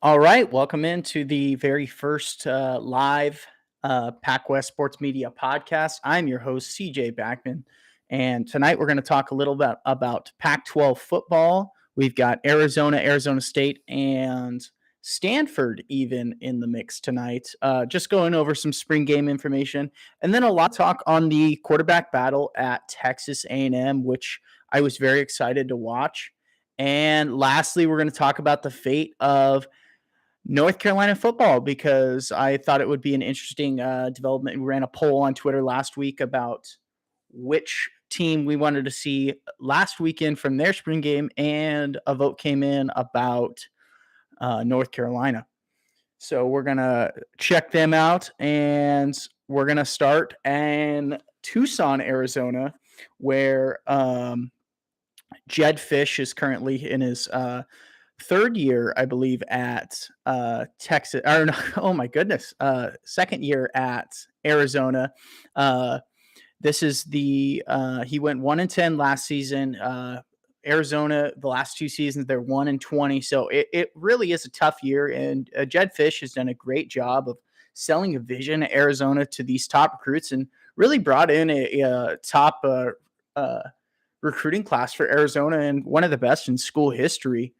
All right, welcome into the very first live PacWest Sports Media podcast. I'm your host, CJ Backman, and tonight we're going to talk a little bit about Pac-12 football. We've got Arizona, Arizona State, and Stanford even in the mix tonight. Just going over some spring game information, and then a lot of talk on the quarterback battle at Texas A&M, which I was very excited to watch. And lastly, we're going to talk about the fate of North Carolina football because I thought it would be an interesting development. We ran a poll on Twitter last week about which team we wanted to see last weekend from their spring game, and a vote came in about North Carolina. So we're going to check them out, and we're going to start in Tucson, Arizona, where Jed Fish is currently in his third year, I believe, at Texas. Or no, oh my goodness, second year at Arizona. This is the he went 1-10 last season. Arizona, the last two seasons, they're 1-20. So it really is a tough year. And Jed Fish has done a great job of selling a vision at Arizona to these top recruits and really brought in a top recruiting class for Arizona and one of the best in school history.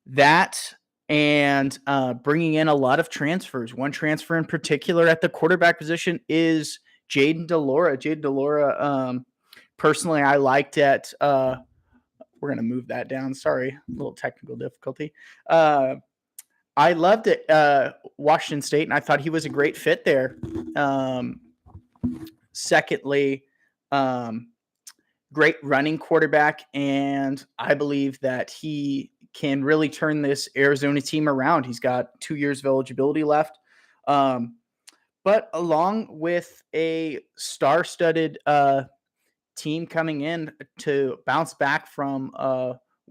That and bringing in a lot of transfers. One transfer in particular at the quarterback position is Jaden DeLora. Jaden DeLora, personally, I liked at. We're gonna move that down. Sorry, a little technical difficulty. I loved it, Washington State, and I thought he was a great fit there. Secondly, great running quarterback, and I believe that he can really turn this Arizona team around. He's got 2 years of eligibility left. But along with a star-studded team coming in to bounce back from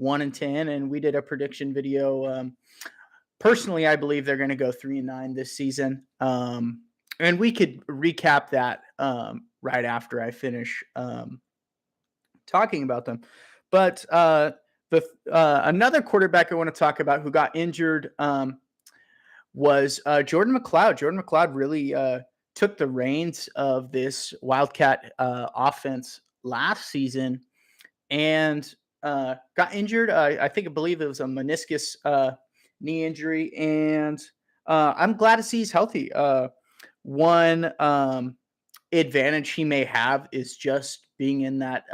1-10, and we did a prediction video. Personally, I believe they're going to go 3-9 this season. And we could recap that right after I finish talking about them. But another quarterback I want to talk about who got injured was Jordan McLeod. Jordan McLeod really took the reins of this Wildcat offense last season and got injured. I believe it was a meniscus knee injury, and I'm glad to see he's healthy. One advantage he may have is just being in that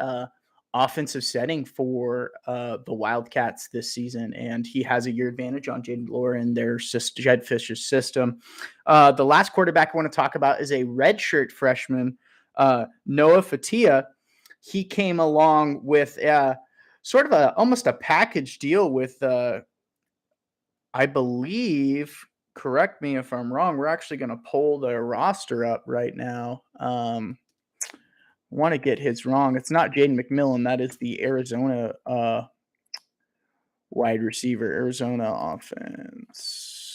offensive setting for the Wildcats this season, and he has a year advantage on Jaden Delora and their Jed Fisher's system. The last quarterback I want to talk about is a redshirt freshman, Noah Fatia. He came along with sort of almost a package deal with, I believe, correct me if I'm wrong, we're actually going to pull the roster up right now. Want to get his wrong. It's not Jaden McMillan. That is the Arizona wide receiver, Arizona offense.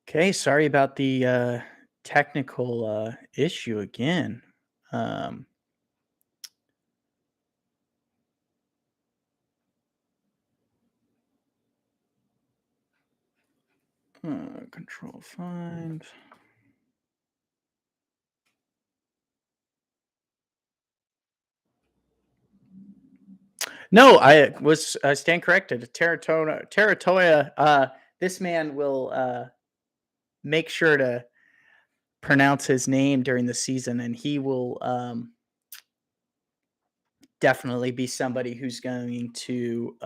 Okay, sorry about the technical issue again. Um, Control find. No, I stand corrected. Teratoya. This man will make sure to pronounce his name during the season, and he will definitely be somebody who's going to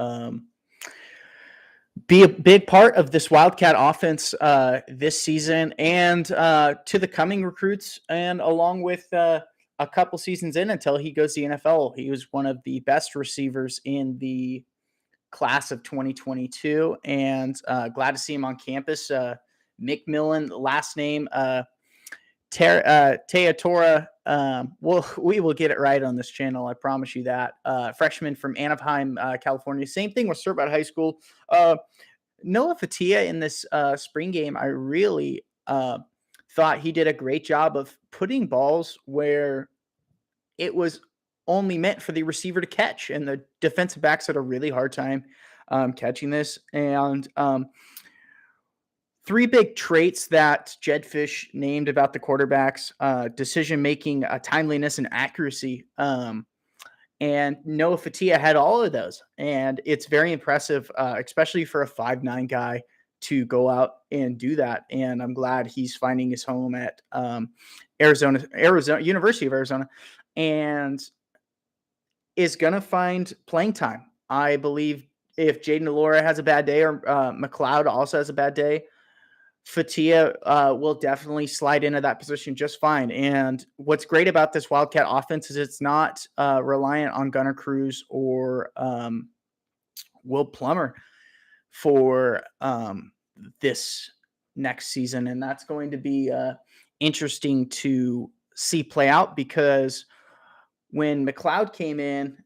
be a big part of this Wildcat offense this season and to the coming recruits, and along with a couple seasons in until he goes to the NFL. He was one of the best receivers in the class of 2022, and glad to see him on campus. McMillan, last name, Teatora we will get it right on this channel. I promise you that. Freshman from Anaheim, California. Same thing with Sturbot High School. Noah Fatia in this spring game, I really thought he did a great job of putting balls where it was only meant for the receiver to catch, and the defensive backs had a really hard time catching this. And three big traits that Jed Fish named about the quarterbacks: decision making, timeliness, and accuracy. And Noah Fatia had all of those, and it's very impressive, especially for a 5'9" guy to go out and do that. And I'm glad he's finding his home at Arizona University of Arizona, and is going to find playing time. I believe if Jaden Alora has a bad day, or McLeod also has a bad day, Fatia will definitely slide into that position just fine. And what's great about this Wildcat offense is it's not reliant on Gunnar Cruz or Will Plummer for this next season. And that's going to be interesting to see play out, because when McLeod came in,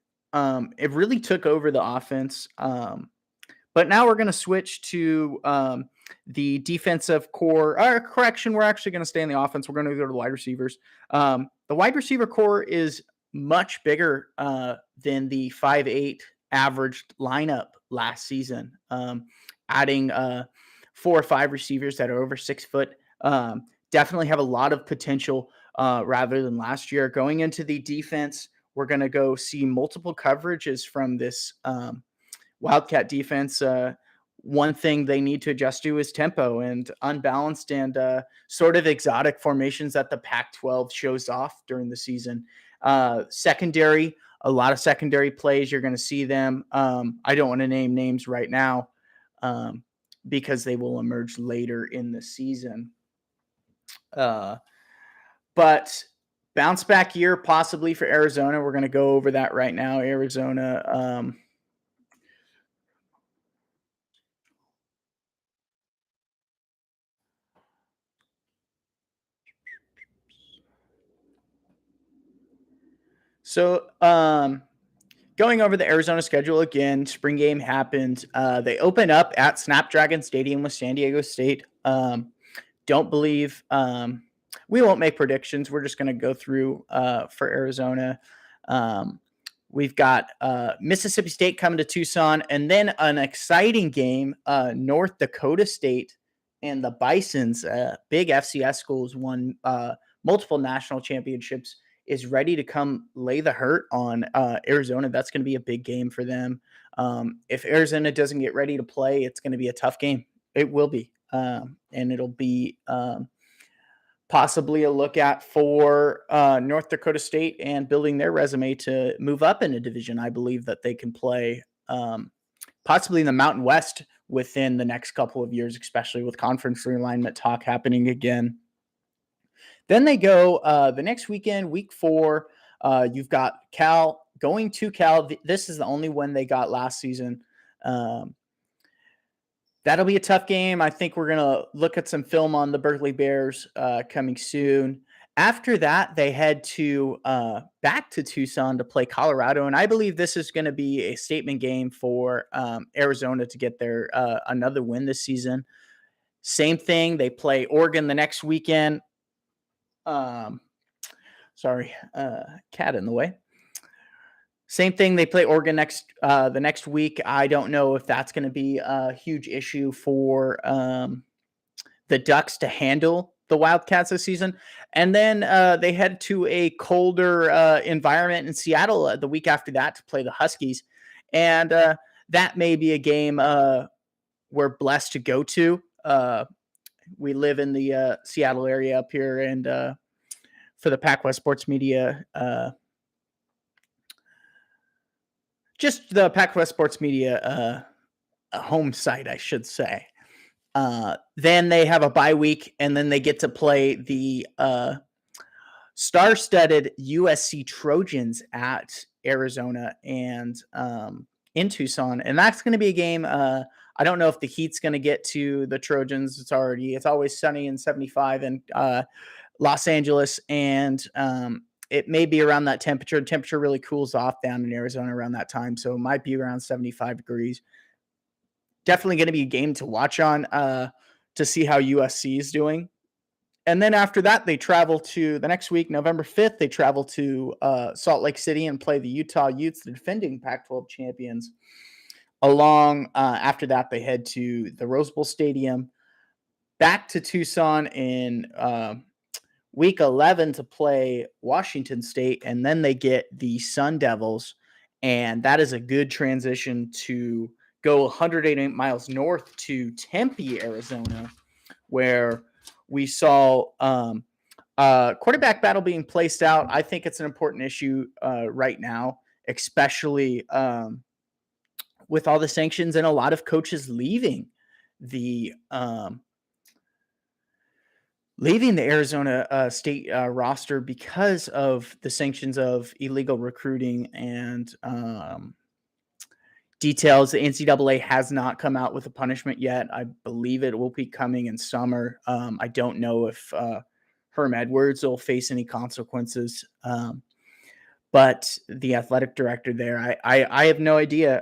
it really took over the offense. But now we're going to switch to the defensive core. Correction, we're actually going to stay in the offense. We're going to go to the wide receivers. The wide receiver core is much bigger than the 5'8" averaged lineup last season. Adding 4 or 5 receivers that are over 6 foot definitely have a lot of potential rather than last year. Going into the defense, we're going to go see multiple coverages from this Wildcat defense. One thing they need to adjust to is tempo and unbalanced and sort of exotic formations that the Pac-12 shows off during the season. Secondary, a lot of secondary plays. You're going to see them. I don't want to name names right now because they will emerge later in the season. But bounce back year possibly for Arizona. We're going to go over that right now. Arizona. So, going over the Arizona schedule again, spring game happened. They open up at Snapdragon Stadium with San Diego State. Don't believe we won't make predictions. We're just going to go through for Arizona. We've got Mississippi State coming to Tucson, and then an exciting game, North Dakota State and the Bisons, big FCS schools, won multiple national championships, is ready to come lay the hurt on Arizona. That's going to be a big game for them. If Arizona doesn't get ready to play, it's going to be a tough game. It will be. And it'll be possibly a look at for North Dakota State and building their resume to move up in a division. I believe that they can play possibly in the Mountain West within the next couple of years, especially with conference realignment talk happening again. Then they go the next weekend, week 4. You've got Cal going to Cal. This is the only win they got last season. That'll be a tough game. I think we're going to look at some film on the Berkeley Bears coming soon. After that, they head to back to Tucson to play Colorado, and I believe this is going to be a statement game for Arizona to get their another win this season. Same thing. They play Oregon the next weekend. Sorry, cat in the way. Same thing. They play Oregon the next week. I don't know if that's going to be a huge issue for the Ducks to handle the Wildcats this season. And then they head to a colder environment in Seattle the week after that to play the Huskies. And that may be a game we're blessed to go to. We live in the Seattle area up here, and for the PacWest Sports Media, just the PacWest Sports Media home site, I should say. Then they have a bye week, and then they get to play the star-studded USC Trojans at Arizona and in Tucson, and that's going to be a game. I don't know if the heat's going to get to the Trojans. It's always sunny and 75, and Los Angeles, and it may be around that temperature. The temperature really cools off down in Arizona around that time, so it might be around 75 degrees. Definitely going to be a game to watch on to see how USC is doing. And then after that, they travel to the next week, November 5th, they travel to Salt Lake City and play the Utah Utes, the defending Pac-12 champions. After that, they head to the Rose Bowl Stadium, back to Tucson in week 11 to play Washington State, and then they get the Sun Devils, and that is a good transition to go 188 miles north to Tempe, Arizona, where we saw quarterback battle being placed out. I think it's an important issue right now, especially with all the sanctions and a lot of coaches leaving the Arizona State roster because of the sanctions of illegal recruiting and details. The NCAA has not come out with a punishment yet. I believe it will be coming in summer. I don't know if Herm Edwards will face any consequences, but the athletic director there, I have no idea.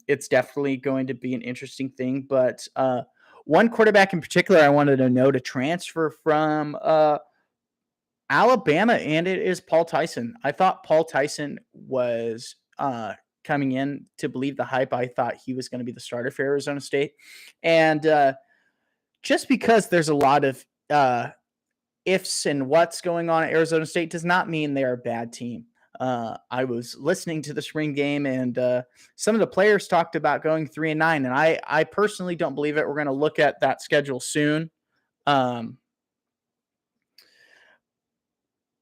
It's definitely going to be an interesting thing, but one quarterback in particular I wanted to know to transfer from Alabama, and it is Paul Tyson. I thought Paul Tyson was coming in to believe the hype. I thought he was going to be the starter for Arizona State. And just because there's a lot of ifs and what's going on at Arizona State does not mean they're a bad team. I was listening to the spring game, and some of the players talked about going 3-9, and I personally don't believe it. We're going to look at that schedule soon.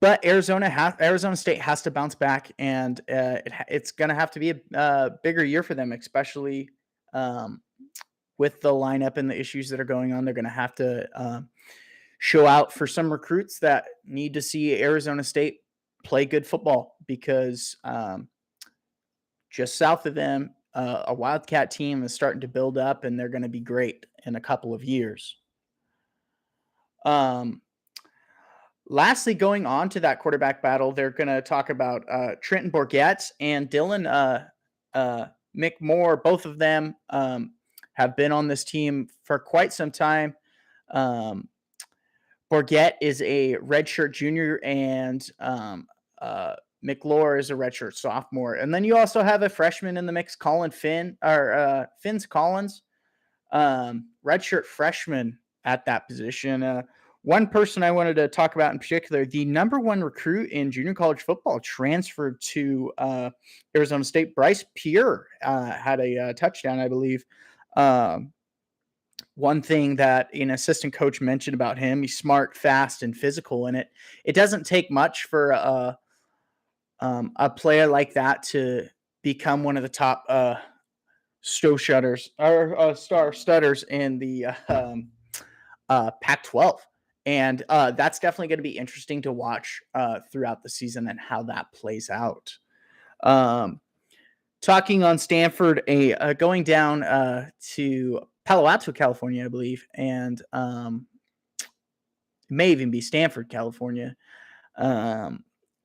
But Arizona State has to bounce back, and it's going to have to be a bigger year for them, especially with the lineup and the issues that are going on. They're going to have to show out for some recruits that need to see Arizona State play good football, because just south of them, a Wildcat team is starting to build up, and they're going to be great in a couple of years. Lastly, going on to that quarterback battle, they're going to talk about Trenton Bourguet and Dylan McMoore. Both of them have been on this team for quite some time. Bourguet is a redshirt junior, and McLaurin is a redshirt sophomore. And then you also have a freshman in the mix, Fins Collins, redshirt freshman at that position. One person I wanted to talk about in particular, the number one recruit in junior college football, transferred to Arizona State. Bryce Pierre had a touchdown, I believe. One thing that an assistant coach mentioned about him, he's smart, fast, and physical, and it doesn't take much for a player like that to become one of the top star studders in the Pac-12. And that's definitely going to be interesting to watch throughout the season and how that plays out. Talking on Stanford, going down to Palo Alto, California, I believe, and it may even be Stanford, California.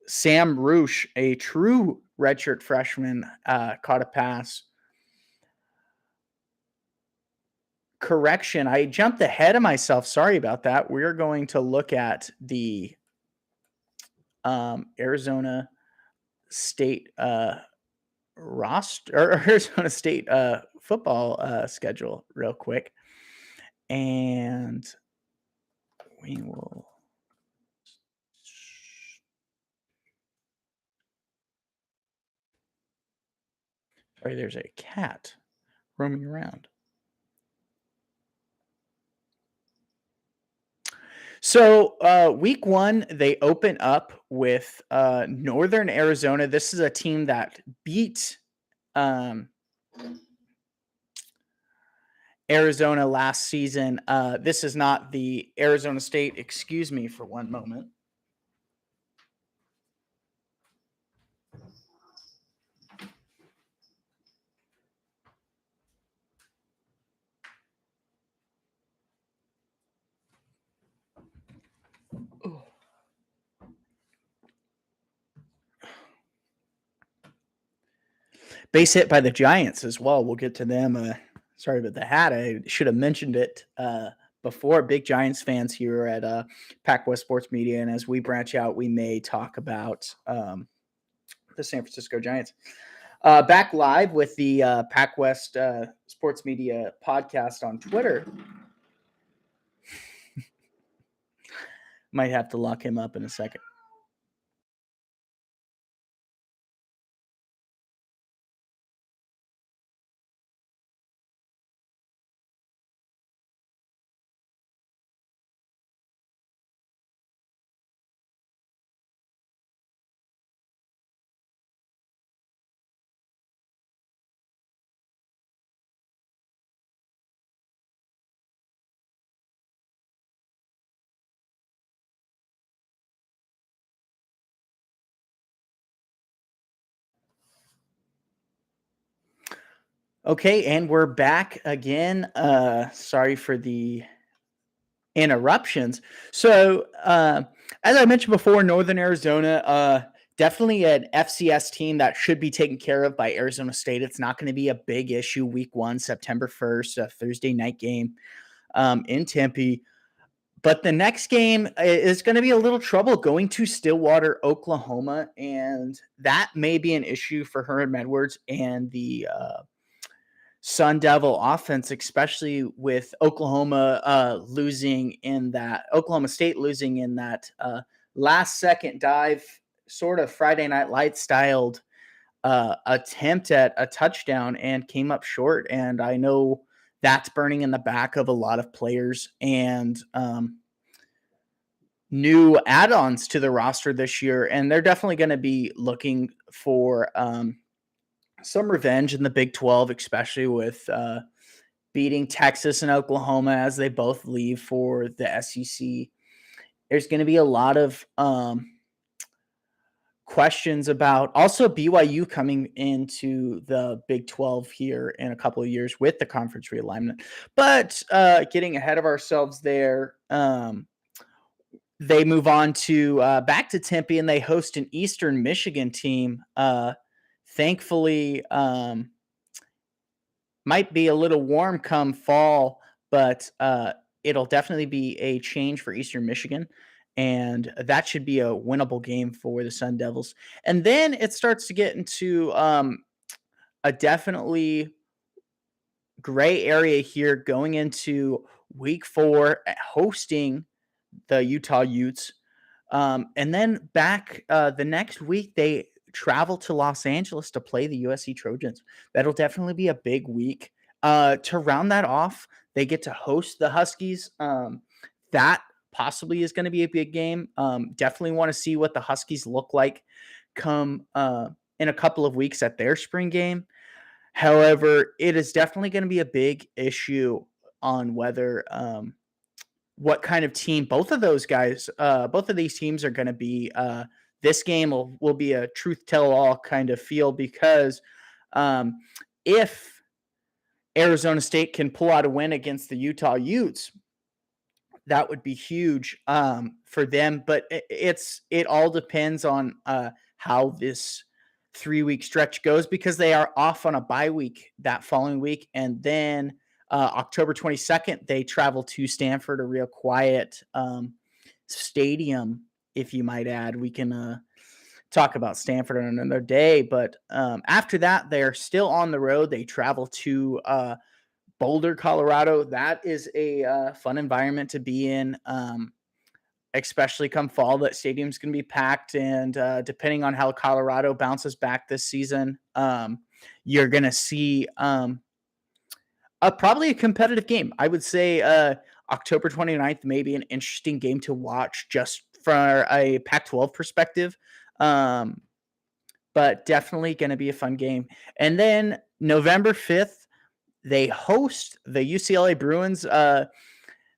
Sam Roosh, a true redshirt freshman, caught a pass. Correction, I jumped ahead of myself. Sorry about that. We're going to look at the Arizona State roster, or Arizona State football schedule real quick. And we will. Sorry, there's a cat roaming around. So week one, they open up with Northern Arizona. This is a team that beat Arizona last season. This is not the Arizona State. Excuse me for one moment. base hit by the Giants as well. We'll get to them. Sorry about the hat. I should have mentioned it before. Big Giants fans here at PacWest Sports Media, and as we branch out, we may talk about the San Francisco Giants. Back live with the PacWest Sports Media podcast on Twitter. Might have to lock him up in a second. Okay, and we're back again. Sorry for the interruptions. So, as I mentioned before, Northern Arizona, definitely an FCS team that should be taken care of by Arizona State. It's not going to be a big issue week 1, September 1st, a Thursday night game in Tempe. But the next game is going to be a little trouble going to Stillwater, Oklahoma, and that may be an issue for Herman Edwards and the Sun Devil offense, especially with Oklahoma Oklahoma State losing in that last second dive, sort of Friday Night Lights styled attempt at a touchdown and came up short. And I know that's burning in the back of a lot of players and new add-ons to the roster this year. And they're definitely going to be looking for some revenge in the Big 12, especially with beating Texas and Oklahoma as they both leave for the SEC. There's going to be a lot of questions about also BYU coming into the Big 12 here in a couple of years with the conference realignment. But getting ahead of ourselves there, they move on to back to Tempe and they host an Eastern Michigan team. Thankfully, might be a little warm come fall, but it'll definitely be a change for Eastern Michigan. And that should be a winnable game for the Sun Devils. And then it starts to get into a definitely gray area here going into week 4, hosting the Utah Utes. And then back the next week, they travel to Los Angeles to play the USC Trojans. That'll definitely be a big week. To round that off, they get to host the Huskies. That possibly is going to be a big game. Definitely want to see what the Huskies look like come in a couple of weeks at their spring game. However, it is definitely going to be a big issue on whether what kind of team both of these teams are going to be. This game will be a truth tell all kind of feel because if Arizona State can pull out a win against the Utah Utes, that would be huge for them. But it all depends on how this 3-week stretch goes because they are off on a bye week that following week. And then October 22nd, they travel to Stanford, a real quiet stadium, if you might add. We can talk about Stanford on another day. But after that, they're still on the road. They travel to Boulder, Colorado. That is a fun environment to be in, especially come fall. That stadium's going to be packed. And depending on how Colorado bounces back this season, you're going to see probably a competitive game. I would say October 29th may be an interesting game to watch just from a Pac-12 perspective. But definitely going to be a fun game. And then November 5th, they host the UCLA Bruins.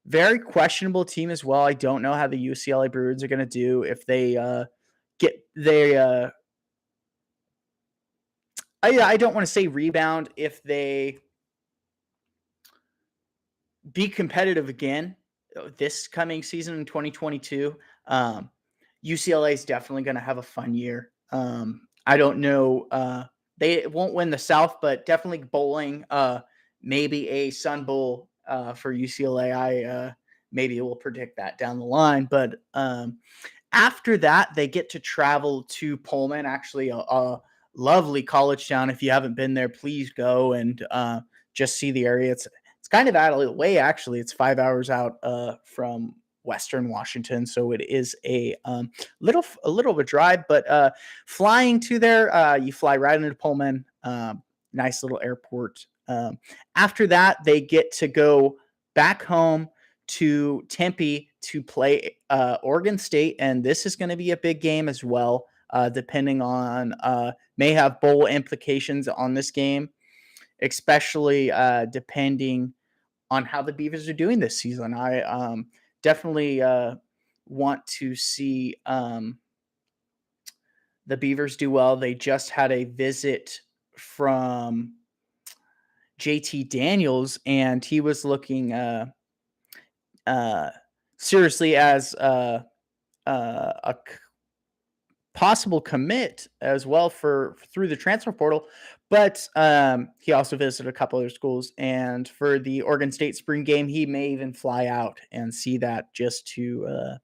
Very questionable team as well. I don't know how the UCLA Bruins are going to do if they I don't want to say rebound if they be competitive again this coming season in 2022. UCLA is definitely going to have a fun year. I don't know They won't win the South, but definitely bowling. Maybe a Sun Bowl for UCLA. I maybe will predict that down the line. But after that, they get to travel to Pullman, actually a lovely college town. If you haven't been there, please go and just see the area. It's kind of out of the way, actually. It's 5 hours out from Western Washington, so it is a little of a drive. But flying to there, you fly right into Pullman. Nice little airport. After that, they get to go back home to Tempe to play Oregon State, and this is going to be a big game as well. Depending on may have bowl implications on this game, especially depending on how the Beavers are doing this season. I definitely want to see the Beavers do well. They just had a visit from JT Daniels, and he was looking seriously as a possible commit as well for through the transfer portal. But he also visited a couple other schools, and for the Oregon State spring game, he may even fly out and see that just to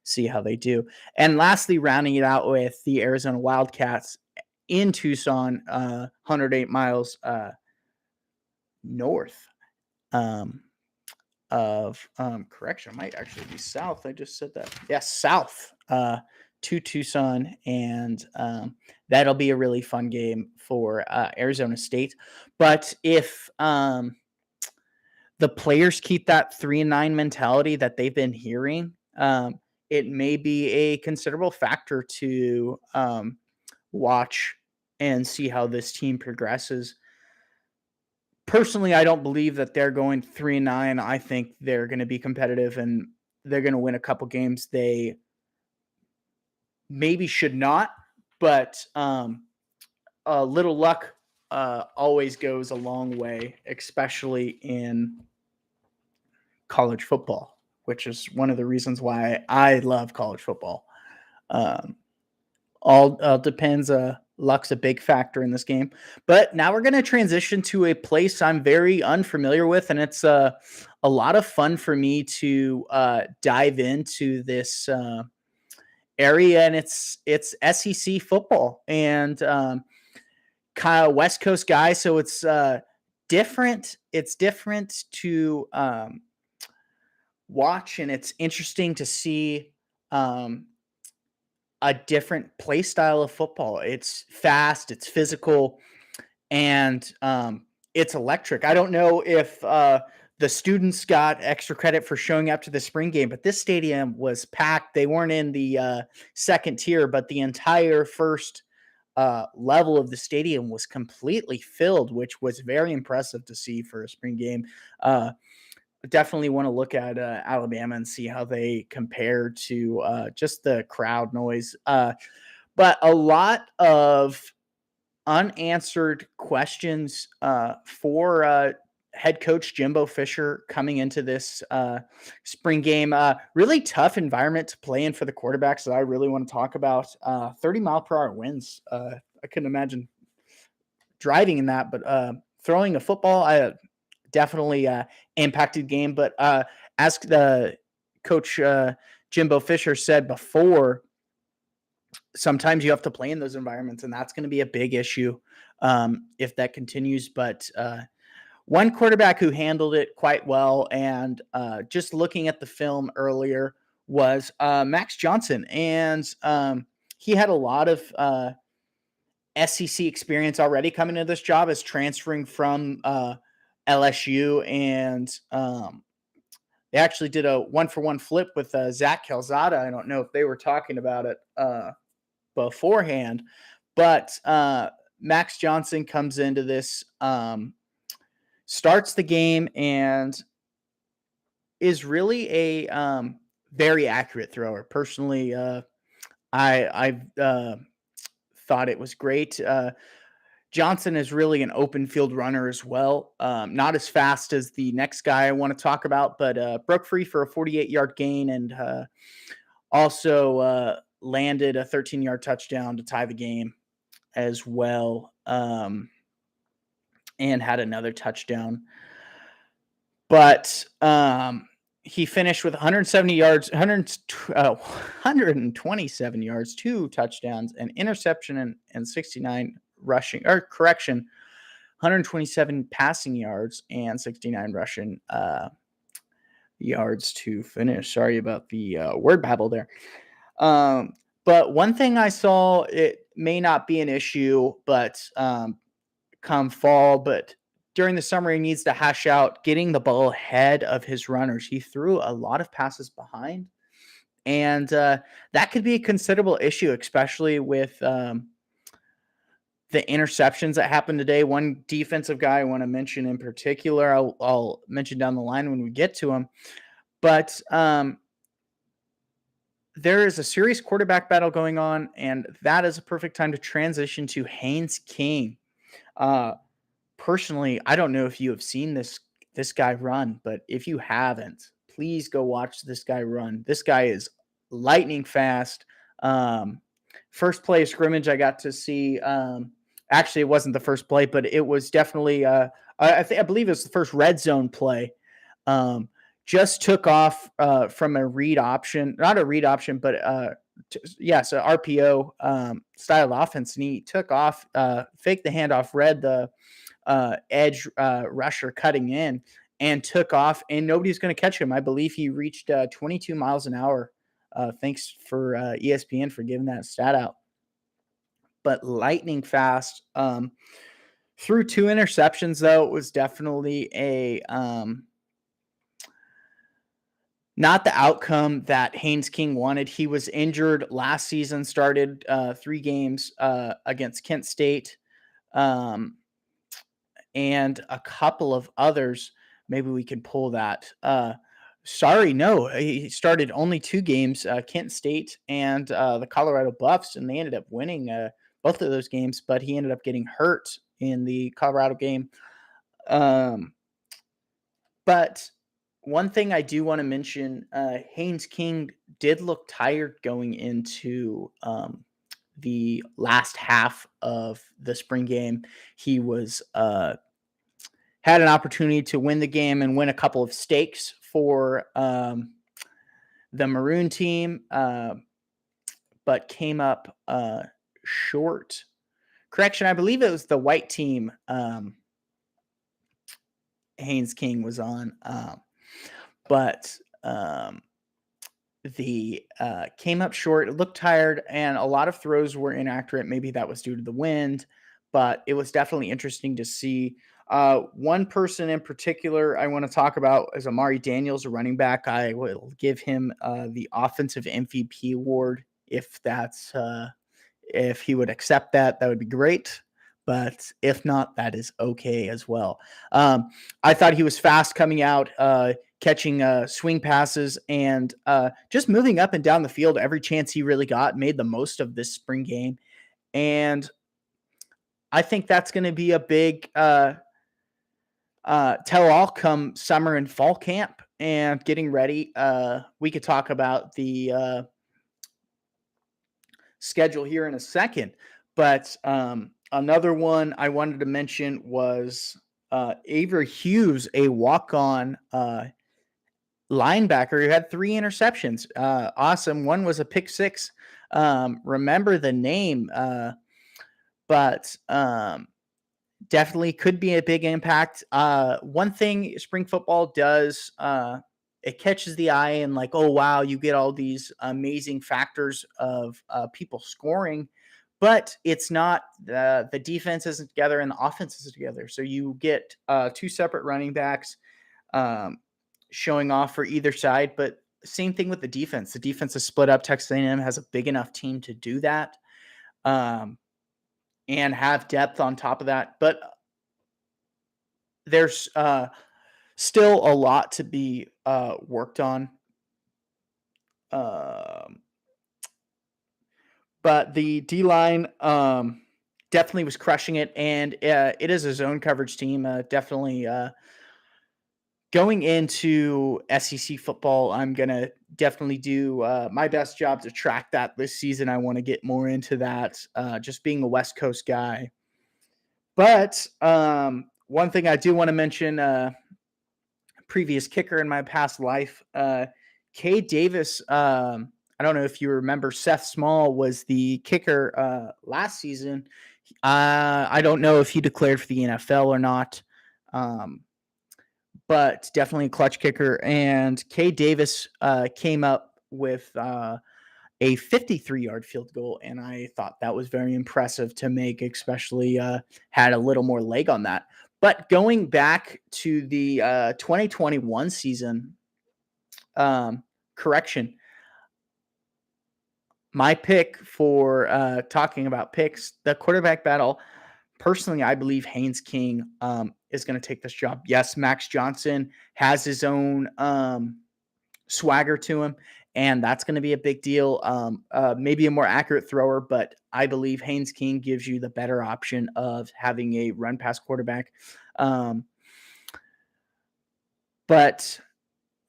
see how they do. And lastly, rounding it out with the Arizona Wildcats in Tucson, 108 miles north of correction, might actually be south. I just said that. Yes, south to Tucson, and that'll be a really fun game for Arizona State. But if the players keep that 3-9 mentality that they've been hearing, it may be a considerable factor to watch and see how this team progresses. Personally, I don't believe that they're going 3-9. I think they're going to be competitive and they're going to win a couple games they maybe should not, but a little luck always goes a long way, especially in college football, which is one of the reasons why I love college football. All depends. Luck's a big factor in this game. But now we're going to transition to a place I'm very unfamiliar with, and it's a lot of fun for me to dive into this area, and it's SEC football, and kind of West Coast guy, so it's different. It's different to watch, and it's interesting to see a different play style of football. It's fast, it's physical, and it's electric. I don't know if the students got extra credit for showing up to the spring game, but this stadium was packed. They weren't in the second tier, but the entire first level of the stadium was completely filled, which was very impressive to see for a spring game. Definitely want to look at Alabama and see how they compare to just the crowd noise. But a lot of unanswered questions for head coach Jimbo Fisher coming into this spring game. Really tough environment to play in for the quarterbacks that I really want to talk about. 30-mile-per-hour winds. I couldn't imagine driving in that, but throwing a football, definitely impacted game. But as the coach Jimbo Fisher said before, sometimes you have to play in those environments, and that's going to be a big issue if that continues. But one quarterback who handled it quite well, and just looking at the film earlier, was Max Johnson. And he had a lot of SEC experience already coming into this job as transferring from LSU, and they actually did a 1-for-1 flip with Zach Calzada. I don't know if they were talking about it beforehand, but Max Johnson comes into this, starts the game, and is really a very accurate thrower. Personally, I thought it was great. Johnson is really an open field runner as well. Not as fast as the next guy I want to talk about, but broke free for a 48-yard gain, and also landed a 13-yard touchdown to tie the game. as well, and had another touchdown. But he finished with 170 yards, 127 yards, 2 touchdowns, an interception, and 69 rushing, or correction, 127 passing yards and 69 rushing yards to finish. Sorry about the word babble there. But one thing I saw, it may not be an issue, but come fall, but during the summer, he needs to hash out getting the ball ahead of his runners. He threw a lot of passes behind, and that could be a considerable issue, especially with the interceptions that happened today. One defensive guy I want to mention in particular, I'll mention down the line when we get to him, but there is a serious quarterback battle going on, and that is a perfect time to transition to Haynes King. Personally, I don't know if you have seen this guy run, but if you haven't, please go watch this guy run. This guy is lightning fast. First play of scrimmage I got to see. Actually, it wasn't the first play, but it was definitely. I believe it was the first red zone play. Just took off from a read option, not a read option, but so RPO style offense, and he took off, faked the handoff, read the edge rusher cutting in, and took off, and nobody's going to catch him. I believe he reached 22 miles an hour. Thanks for ESPN for giving that stat out. But lightning fast. Threw 2 interceptions, though. It was definitely a not the outcome that Haynes King wanted. He was injured last season, started 3 games against Kent State, and a couple of others. Maybe we can pull that. No, he started only 2 games, Kent State and the Colorado Buffs, and they ended up winning both of those games, but he ended up getting hurt in the Colorado game. But one thing I do want to mention, Haynes King did look tired going into the last half of the spring game. He was had an opportunity to win the game and win a couple of stakes for the Maroon team, but came up short. Correction, I believe it was the white team Haynes King was on, but the came up short. It looked tired, and a lot of throws were inaccurate. Maybe that was due to the wind, but it was definitely interesting to see. One person in particular I want to talk about is Amari Daniels, a running back. I will give him the offensive MVP award if he would accept that. That would be great. But if not, that is okay as well. I thought he was fast coming out, catching swing passes, and just moving up and down the field every chance he really got, made the most of this spring game. And I think that's going to be a big tell-all come summer and fall camp and getting ready. We could talk about the schedule here in a second, but another one I wanted to mention was Avery Hughes, a walk-on linebacker who had 3 interceptions. Awesome. One was a pick 6. Remember the name, but definitely could be a big impact. One thing spring football does, it catches the eye and like, oh, wow, you get all these amazing factors of people scoring, but it's not the defense isn't together and the offense is together. So you get 2 separate running backs showing off for either side, but same thing with the defense. The defense is split up. Texas A&M has a big enough team to do that and have depth on top of that. But there's still a lot to be worked on. But the D-line definitely was crushing it, and it is a zone coverage team. Definitely Going into SEC football, I'm going to definitely do my best job to track that this season. I want to get more into that, just being a West Coast guy. But one thing I do want to mention, previous kicker in my past life, Cade Davis. I don't know if you remember, Seth Small was the kicker last season. I don't know if he declared for the NFL or not, but definitely a clutch kicker. And Cade Davis came up with a 53-yard field goal, and I thought that was very impressive to make, especially had a little more leg on that. But going back to the 2021 season, correction, my pick for talking about picks, the quarterback battle, personally, I believe Haynes King is going to take this job. Yes, Max Johnson has his own swagger to him, and that's going to be a big deal. Maybe a more accurate thrower, but I believe Haynes King gives you the better option of having a run pass quarterback. But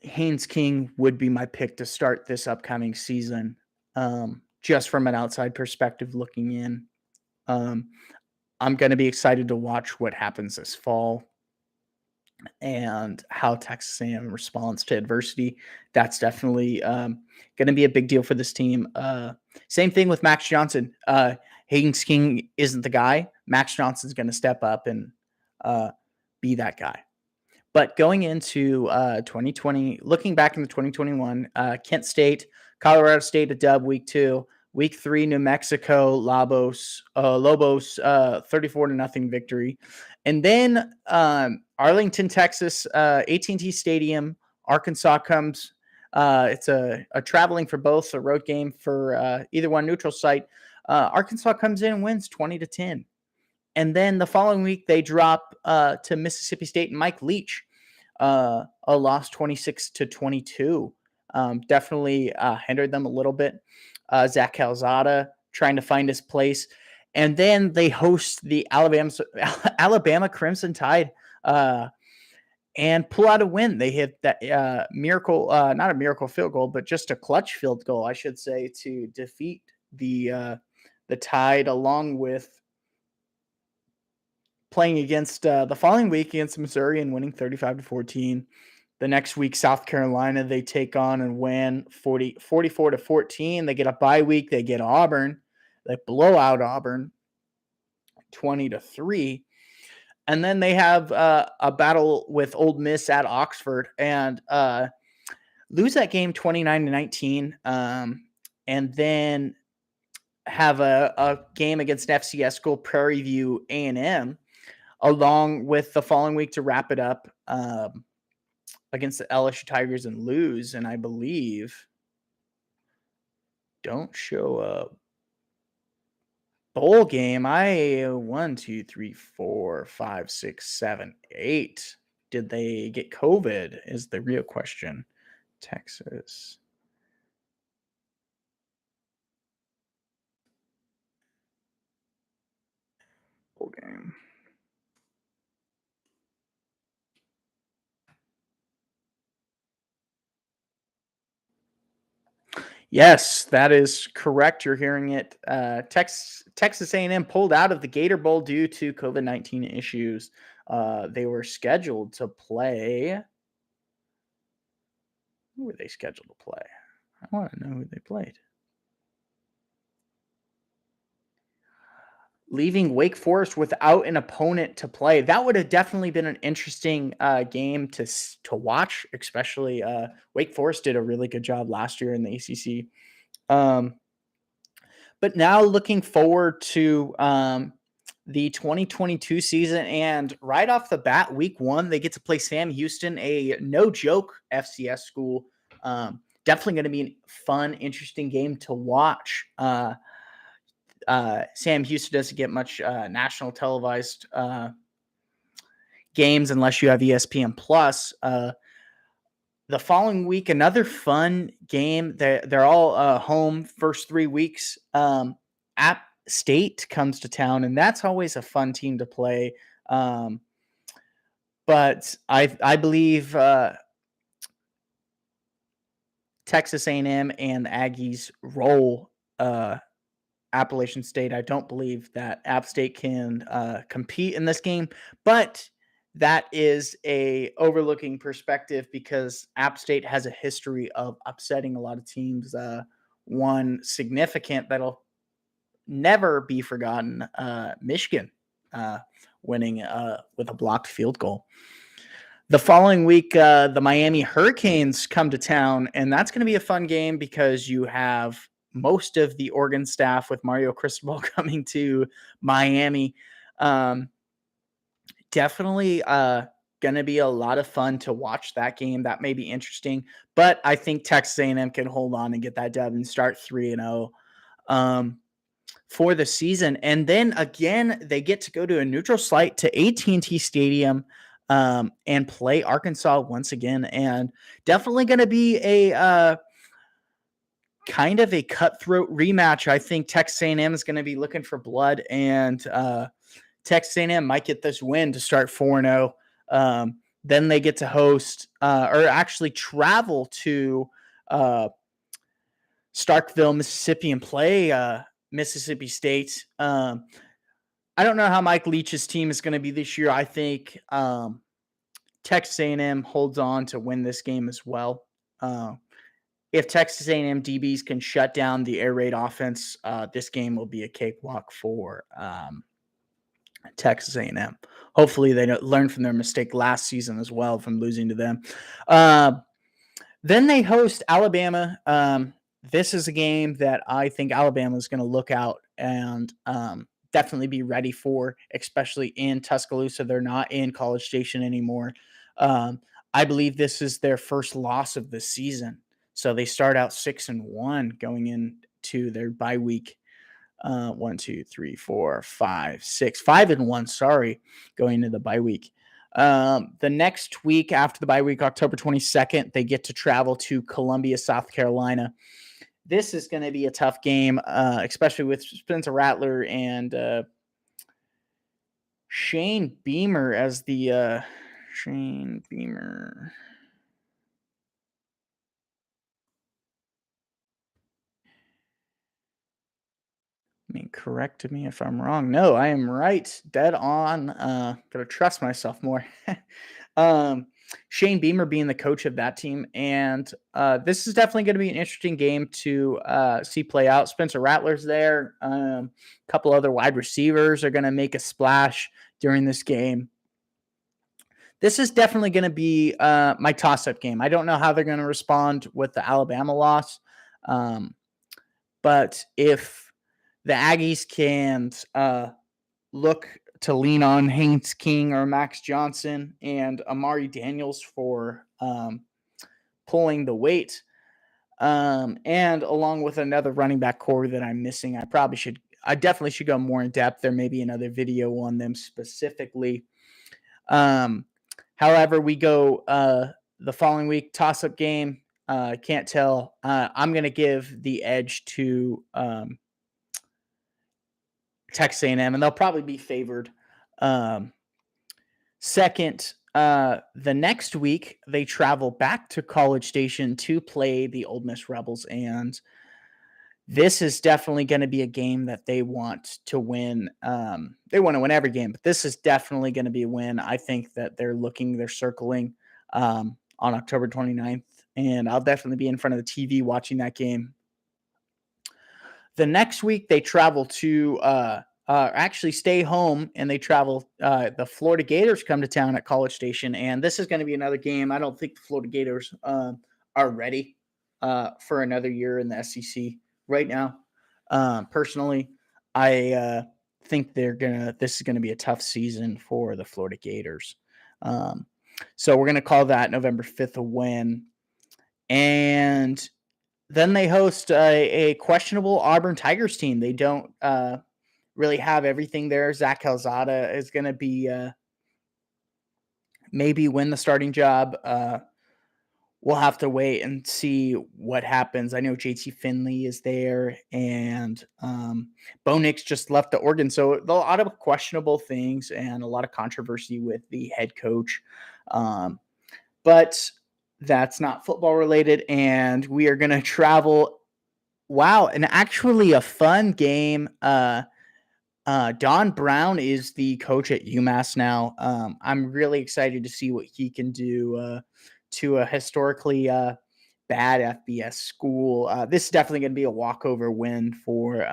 Haynes King would be my pick to start this upcoming season, just from an outside perspective looking in. I'm going to be excited to watch what happens this fall and how Texas A&M responds to adversity. That's definitely going to be a big deal for this team. Same thing with Max Johnson. Haynes King isn't the guy. Max Johnson's going to step up and be that guy. But going into 2020, looking back in the 2021, Kent State, Colorado State, a dub week 2. Week 3, New Mexico, Lobos, 34-0 victory. And then Arlington, Texas, AT&T Stadium, Arkansas comes. It's a traveling for both, a road game for either one, neutral site. Arkansas comes in and wins 20-10. And then the following week, they drop to Mississippi State and Mike Leach, a loss 26-22. Definitely hindered them a little bit. Zach Calzada trying to find his place. And then they host the Alabama Crimson Tide and pull out a win. They hit that miracle, not a miracle field goal, but just a clutch field goal, I should say, to defeat the Tide, along with playing against the following week against Missouri and winning 35-14. The next week, South Carolina, they take on and win 44-14. They get a bye week. They get Auburn. They blow out Auburn 20-3. And then they have a battle with Ole Miss at Oxford and lose that game 29-19. And then have a game against an FCS school, Prairie View A&M, along with the following week to wrap it up against the LSU Tigers and lose, and I believe don't show up. Bowl game, 1, 2, 3, 4, 5, 6, 7, 8. Did they get COVID is the real question. Texas. Bowl game. Yes, that is correct. You're hearing it. Texas A&M pulled out of the Gator Bowl due to COVID-19 issues. They were scheduled to play. Who were they scheduled to play? I want to know who they played. Leaving Wake Forest without an opponent to play. That would have definitely been an interesting game to watch, especially Wake Forest did a really good job last year in the ACC. But now looking forward to the 2022 season, and right off the bat, week 1, they get to play Sam Houston, a no-joke FCS school. Definitely going to be a fun, interesting game to watch. Sam Houston doesn't get much national televised games unless you have ESPN Plus. The following week, another fun game. They're all home first 3 weeks. App State comes to town, and that's always a fun team to play. but I believe Texas A&M and Aggies roll Appalachian State. I don't believe that App State can compete in this game, but that is a overlooking perspective because App State has a history of upsetting a lot of teams. One significant that'll never be forgotten: Michigan uh, winning with a blocked field goal. The following week, the Miami Hurricanes come to town, and that's going to be a fun game because you have most of the Oregon staff with Mario Cristobal coming to Miami. Um, Definitely going to be a lot of fun to watch that game. That may be interesting, but I think Texas A&M can hold on and get that dub and start 3-0 for the season. And then again, they get to go to a neutral site to AT&T Stadium and play Arkansas once again. And definitely going to be a kind of a cutthroat rematch. I think Texas A&M is going to be looking for blood, and Texas A&M might get this win to start 4-0. Then they get to host or actually travel to Starkville, Mississippi, and play Mississippi State. I don't know how Mike Leach's team is going to be this year. I think Texas A&M holds on to win this game as well. If Texas A&M DBs can shut down the air raid offense, this game will be a cakewalk for Texas A&M. Hopefully, they learn from their mistake last season as well from losing to them. Then they host Alabama. This is a game that I think Alabama is going to look out and definitely be ready for, especially in Tuscaloosa. They're not in College Station anymore. I believe this is their first loss of the season. So they start out 6-1 going into their bye week. 1, 2, 3, 4, 5, 6, 5-1. Sorry, going into the bye week. The next week after the bye week, October 22nd, they get to travel to Columbia, South Carolina. This is going to be a tough game, especially with Spencer Rattler and Shane Beamer as the Shane Beamer. I mean, correct me if I'm wrong. No, I am right. Dead on. Gotta trust myself more. um, Shane Beamer being the coach of that team. And this is definitely going to be an interesting game to see play out. Spencer Rattler's there. A couple other wide receivers are going to make a splash during this game. This is definitely going to be my toss-up game. I don't know how they're going to respond with the Alabama loss. But if the Aggies can look to lean on Haynes King or Max Johnson and Amari Daniels for pulling the weight. And along with another running back core that I'm missing, I definitely should go more in depth. There may be another video on them specifically. However, we go the following week, toss-up game. Can't tell. I'm going to give the edge to Texas A&M, and they'll probably be favored. Second, the next week, they travel back to College Station to play the Ole Miss Rebels, and this is definitely going to be a game that they want to win. They want to win every game, but this is definitely going to be a win. I think that they're circling on October 29th, and I'll definitely be in front of the TV watching that game. The next week, they travel to actually stay home, and they travel. The Florida Gators come to town at College Station, and this is going to be another game. I don't think the Florida Gators are ready for another year in the SEC right now. Personally, I think this is gonna be a tough season for the Florida Gators. So we're gonna call that November 5th a win. And then they host a questionable Auburn Tigers team. They don't really have everything there. Zach Calzada is going to be maybe win the starting job. we'll have to wait and see what happens. I know JT Finley is there, and Bo Nix just left the Oregon, so a lot of questionable things and a lot of controversy with the head coach. Um, but that's not football related, and we are going to travel. Wow, and actually a fun game. Don Brown is the coach at UMass now. I'm really excited to see what he can do to a historically bad FBS school. This is definitely going to be a walkover win for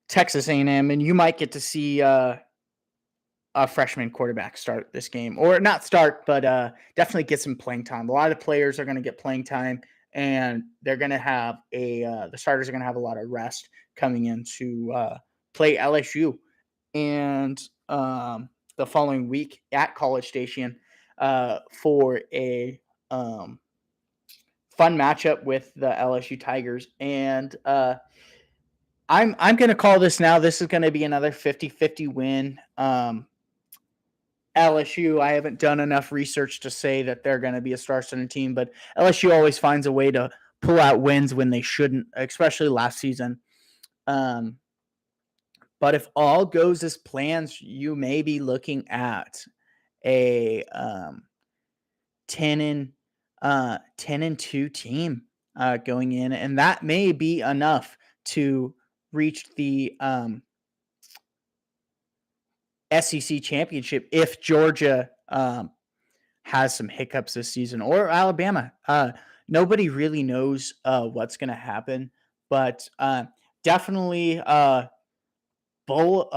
Texas A&M, and you might get to see a freshman quarterback start this game, or not start, but definitely get some playing time. A lot of players are going to get playing time, and they're going to have the starters are going to have a lot of rest coming in to play LSU, and the following week at College Station for a fun matchup with the LSU Tigers. And I'm going to call this now. This is going to be another 50-50 win. LSU, I haven't done enough research to say that they're going to be a star-studded team, but LSU always finds a way to pull out wins when they shouldn't, especially last season. But if all goes as plans, you may be looking at a 10 and 10-2 team going in, and that may be enough to reach the SEC championship if Georgia has some hiccups this season, or Alabama. Nobody really knows what's going to happen, but definitely bowl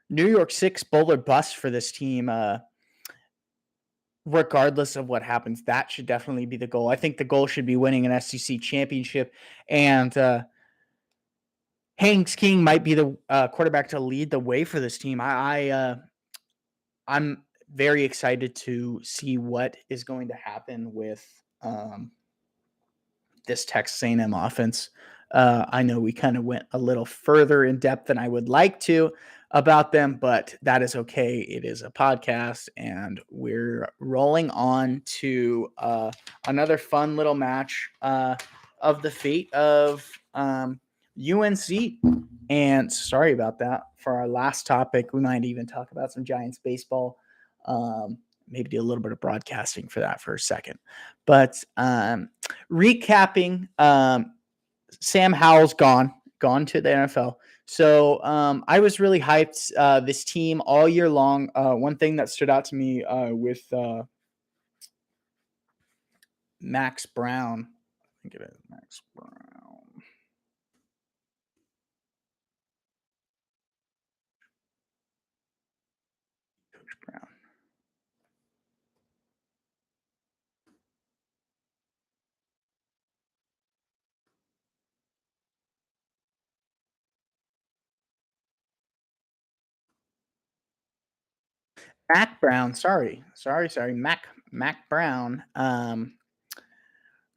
New York Six bowl or bust for this team. Regardless of what happens, that should definitely be the goal. I think the goal should be winning an SEC championship, and Hanks King might be the quarterback to lead the way for this team. I'm very excited to see what is going to happen with this Texas A&M offense. I know we kind of went a little further in depth than I would like to about them, but that is okay. It is a podcast, and we're rolling on to another fun little match of the fate of UNC. And sorry about that. For our last topic, we might even talk about some Giants baseball. Maybe do a little bit of broadcasting for that for a second. But recapping, Sam Howell's gone to the NFL. So I was really hyped this team all year long. One thing that stood out to me with Max Brown, I think it is Max Brown. Coach Brown. Mac Brown. Sorry. Mac Brown.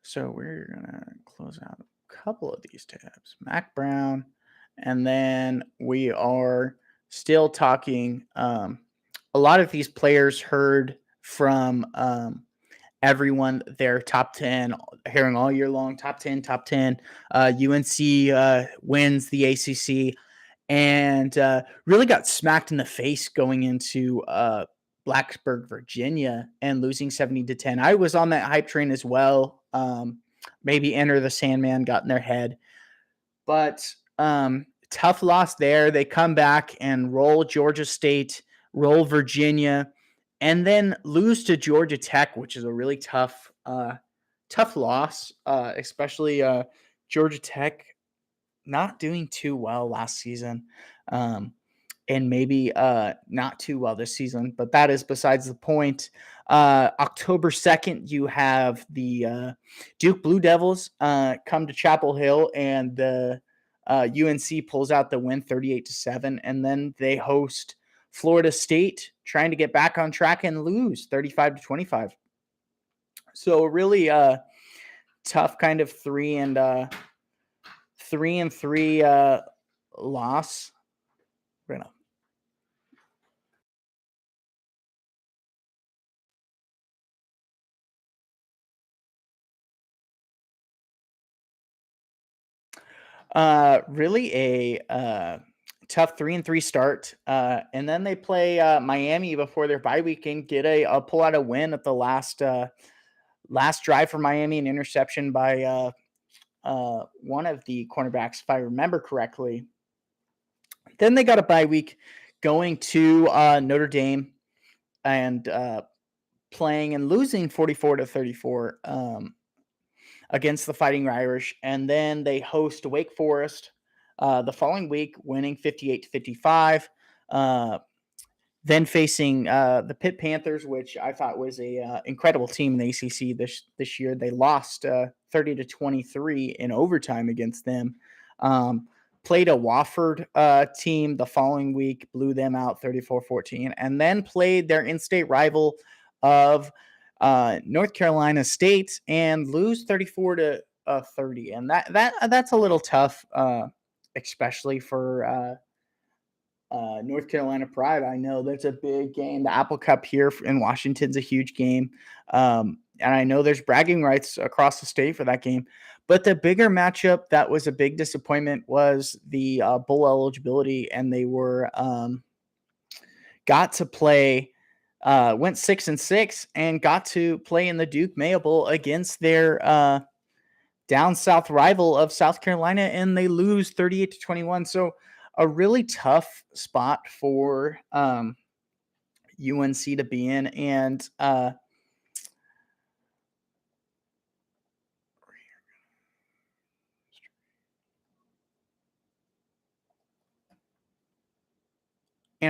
So we're gonna close out a couple of these tabs. Mac Brown, and then we are still talking. A lot of these players heard from everyone their top 10, hearing all year long, top 10, top 10. UNC wins the ACC, and really got smacked in the face going into Blacksburg, Virginia, and losing 70-10. I was on that hype train as well. Maybe Enter the Sandman got in their head, but tough loss there. They come back and roll Georgia State, roll Virginia, and then lose to Georgia Tech, which is a really tough loss, especially Georgia Tech not doing too well last season. And maybe not too well this season, but that is besides the point. October 2nd, you have the Duke Blue Devils come to Chapel Hill, and the UNC pulls out the win 38-7, and then they host Florida State, trying to get back on track and lose 35-25. So really tough kind of 3-3 loss. We're gonna Really a tough 3-3 start, and then they play Miami before their bye week and get a pull out a win at the last drive for Miami, an interception by one of the cornerbacks, if I remember correctly. Then they got a bye week going to Notre Dame and playing and losing 44-34 against the Fighting Irish. And then they host Wake Forest the following week, winning 58-55. Then facing the Pitt Panthers, which I thought was a incredible team in the ACC this year. They lost 30-23 in overtime against them. Played a Wofford team the following week, blew them out 34-14, and then played their in-state rival of North Carolina State and lose 34-30. And that's a little tough, especially for North Carolina pride. I know that's a big game. The Apple Cup here in Washington's a huge game. And I know there's bragging rights across the state for that game. But the bigger matchup that was a big disappointment was the bowl eligibility, and they were got to play, went 6-6, and got to play in the Duke Mayo Bowl against their down south rival of South Carolina, and they lose 38-21. So a really tough spot for UNC to be in, and a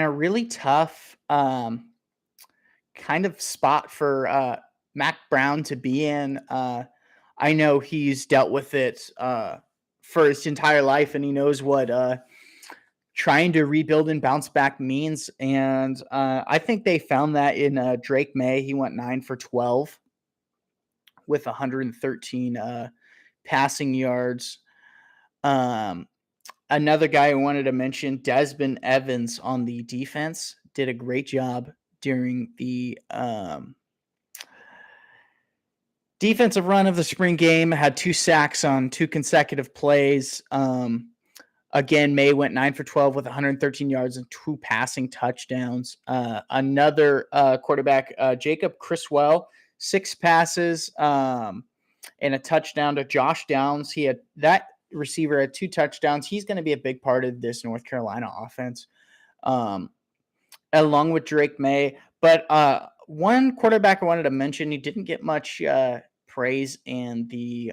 really tough kind of spot for Mac Brown to be in. I know he's dealt with it for his entire life, and he knows what trying to rebuild and bounce back means. And I think they found that in Drake May. He went 9 for 12 with 113 passing yards. Another guy I wanted to mention, Desmond Evans on the defense, did a great job during the defensive run of the spring game, had 2 sacks on 2 consecutive plays. Again, May went 9 for 12 with 113 yards and 2 passing touchdowns. Another quarterback, Jacob Criswell, 6 passes and a touchdown to Josh Downs. He had that receiver had 2 touchdowns. He's going to be a big part of this North Carolina offense, along with Drake May. But one quarterback I wanted to mention, he didn't get much praise in the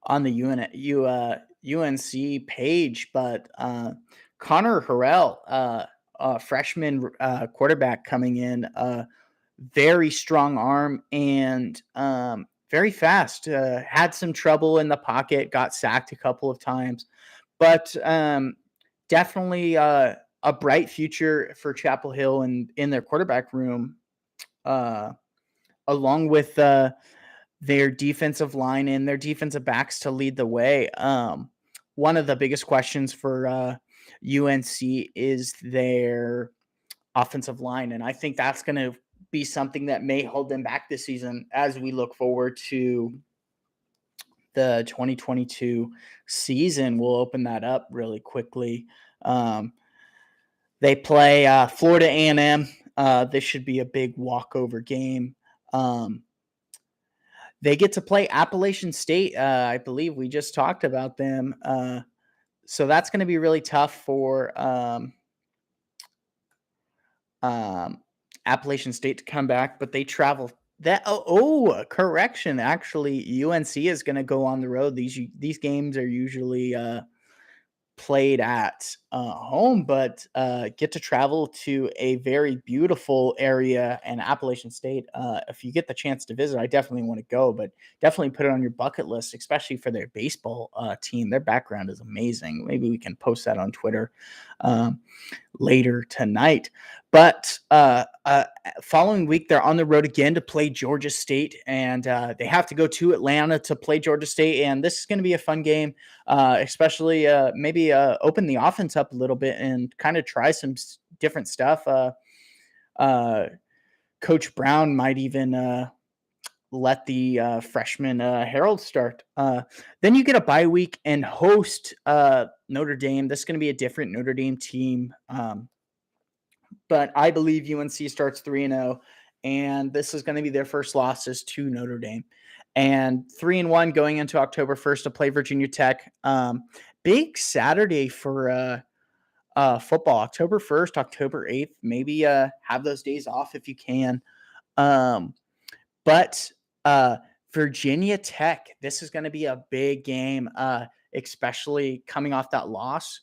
on the UNC page, but Connor Harrell, a freshman quarterback coming in, very strong arm and very fast. Had some trouble in the pocket, got sacked a couple of times, but definitely a bright future for Chapel Hill and in their quarterback room, along with their defensive line and their defensive backs to lead the way. One of the biggest questions for UNC is their offensive line, and I think that's going to be something that may hold them back this season as we look forward to the 2022 season. We'll open that up really quickly. They play Florida A&M. This should be a big walkover game. They get to play Appalachian State. I believe we just talked about them. So that's going to be really tough for Appalachian State to come back, but they travel that. Correction. Actually, UNC is going to go on the road. These games are usually played at home, but get to travel to a very beautiful area in Appalachian State. If you get the chance to visit, I definitely want to go, but definitely put it on your bucket list, especially for their baseball team. Their background is amazing. Maybe we can post that on Twitter later tonight. But following week, they're on the road again to play Georgia State, and they have to go to Atlanta to play Georgia State. And this is going to be a fun game, especially maybe open the offense up a little bit and kind of try some different stuff. Coach Brown might even let the freshman Herald start. Then you get a bye week and host Notre Dame. This is going to be a different Notre Dame team, but I believe UNC starts 3-0, and this is going to be their first losses to Notre Dame. And 3-1 going into October 1st to play Virginia Tech. Big Saturday for football, October 1st, October 8th. Maybe have those days off if you can. But Virginia Tech, this is going to be a big game, especially coming off that loss.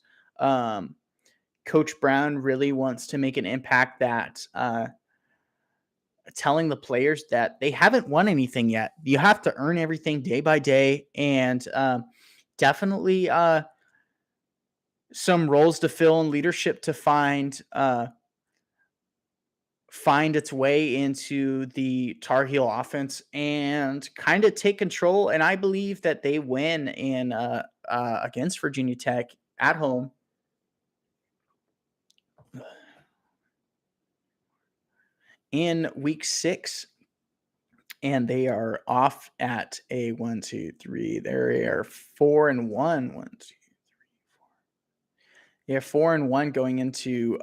Coach Brown really wants to make an impact that telling the players that they haven't won anything yet. You have to earn everything day by day, and definitely some roles to fill and leadership to find its way into the Tar Heel offense and kind of take control. And I believe that they win in against Virginia Tech at home. In week 6, and they are off at a 1, 2, 3. They are 4-1. 1, 2, 3, 4. They are 4-1 going into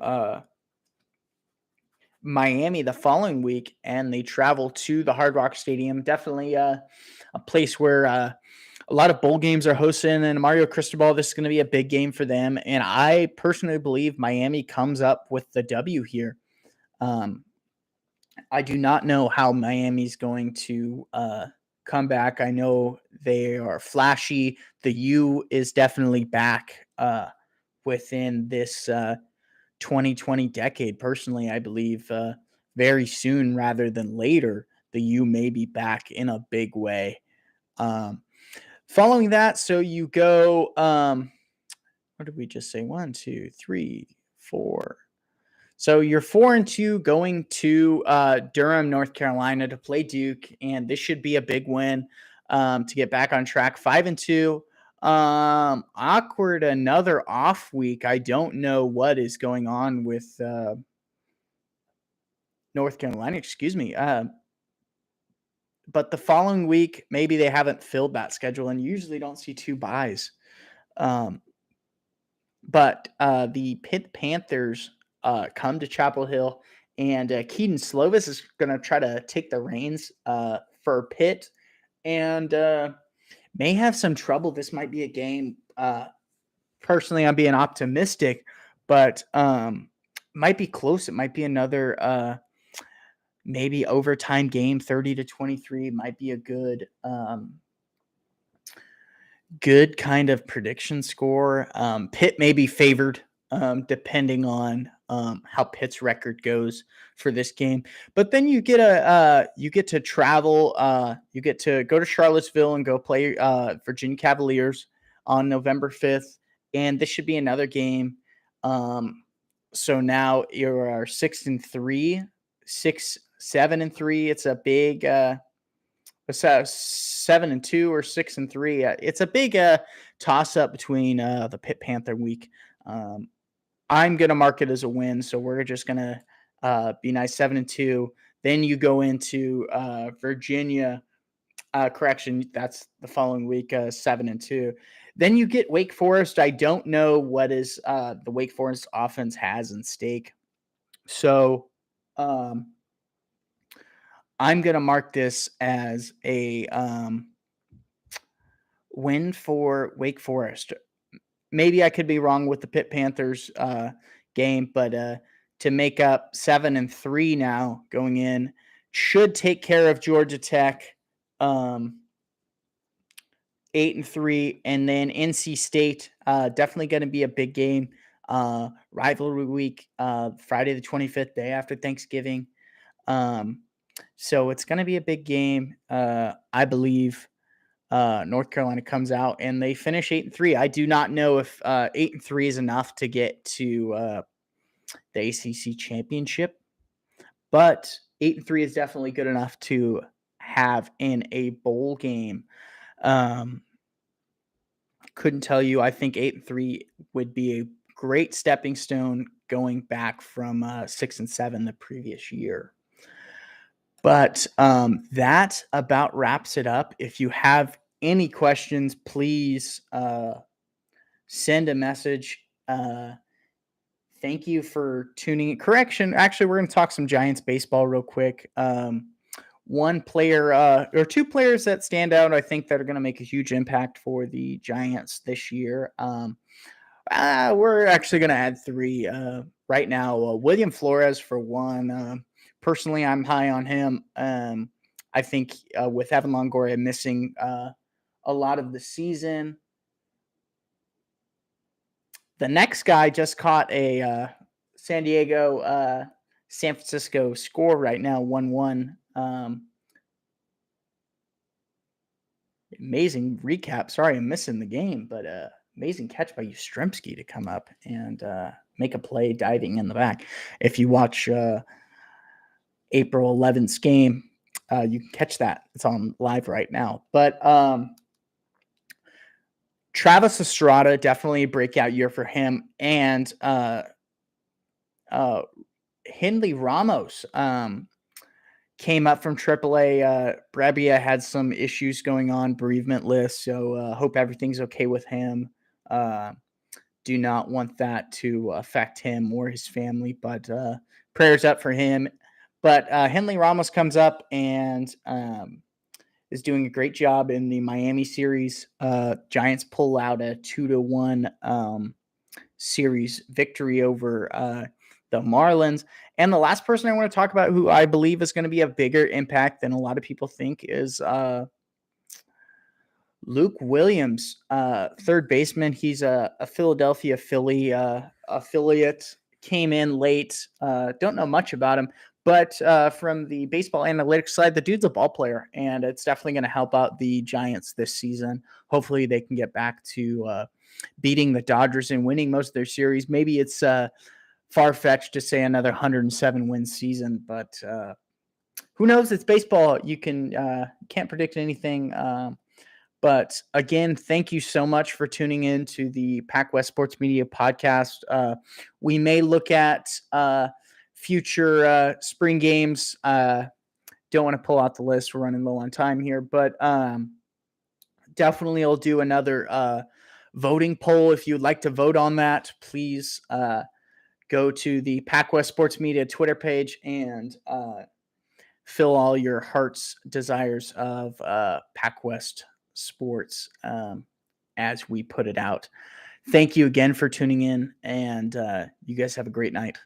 Miami the following week, and they travel to the Hard Rock Stadium. Definitely a place where a lot of bowl games are hosted, and Mario Cristobal, this is going to be a big game for them. And I personally believe Miami comes up with the W here. I do not know how Miami's going to come back. I know they are flashy. The U is definitely back within this 2020 decade. Personally, I believe very soon rather than later, the U may be back in a big way. Following that, so you go, what did we just say? 1, 2, 3, 4. So you're 4-2 going to Durham, North Carolina to play Duke, and this should be a big win to get back on track. 5-2. Awkward, another off week. I don't know what is going on with North Carolina, excuse me. But the following week, maybe they haven't filled that schedule, and usually don't see 2 buys. But the Pitt Panthers come to Chapel Hill, and Keaton Slovis is going to try to take the reins for Pitt, and may have some trouble. This might be a game. Personally, I'm being optimistic, but might be close. It might be another maybe overtime game. 30-23 might be a good kind of prediction score. Pitt may be favored depending on how Pitt's record goes for this game. But then you get to travel. You get to go to Charlottesville and go play Virginia Cavaliers on November 5th. And this should be another game. So now you're 6-3, 7-3. It's a big 7-2 or 6-3. It's a big toss up between the Pitt Panther week. I'm gonna mark it as a win, so we're just gonna be nice. 7-2. Then you go into Virginia. Correction, that's the following week. 7-2. Then you get Wake Forest. I don't know what is the Wake Forest offense has in stake, so I'm going to mark this as a win for Wake Forest. Maybe I could be wrong with the Pitt Panthers game, but to make up 7-3 now going in should take care of Georgia Tech. 8-3, and then NC State, definitely going to be a big game. Rivalry week, Friday the 25th, day after Thanksgiving. So it's going to be a big game. I believe North Carolina comes out and they finish 8-3. I do not know if 8-3 is enough to get to the ACC championship, but 8-3 is definitely good enough to have in a bowl game. Couldn't tell you. I think 8-3 would be a great stepping stone going back from 6-7 the previous year. But that about wraps it up. If you have any questions, please send a message. Thank you for tuning in. Correction. Actually, we're going to talk some Giants baseball real quick. One player or two players that stand out, I think, that are going to make a huge impact for the Giants this year. We're actually going to add three right now. William Flores, for one. Personally, I'm high on him. I think with Evan Longoria missing a lot of the season, the next guy just caught a San Francisco score right now, 1-1. Amazing recap. Sorry, I'm missing the game, but amazing catch by Yastrzemski to come up and make a play diving in the back. If you watch April 11th game, you can catch that. It's on live right now. But Travis Estrada, definitely a breakout year for him. And Henley Ramos came up from AAA. Brebbia had some issues going on, bereavement list. So hope everything's okay with him. Do not want that to affect him or his family, but prayers up for him. But Henley Ramos comes up and is doing a great job in the Miami series. Giants pull out a 2-1 series victory over the Marlins. And the last person I want to talk about, who I believe is going to be a bigger impact than a lot of people think, is Luke Williams, third baseman. He's a Philadelphia Philly affiliate. Came in late. Don't know much about him, but from the baseball analytics side, the dude's a ball player, and it's definitely going to help out the Giants this season. Hopefully, they can get back to beating the Dodgers and winning most of their series. Maybe it's far-fetched to say another 107-win season, but who knows? It's baseball. You can't predict anything. But again, thank you so much for tuning in to the PacWest Sports Media podcast. We may look at future spring games. Don't want to pull out the list. We're running low on time here, but definitely I'll do another voting poll. If you'd like to vote on that, please go to the PacWest Sports Media Twitter page and fill all your heart's desires of PacWest Sports as we put it out. Thank you again for tuning in, and you guys have a great night.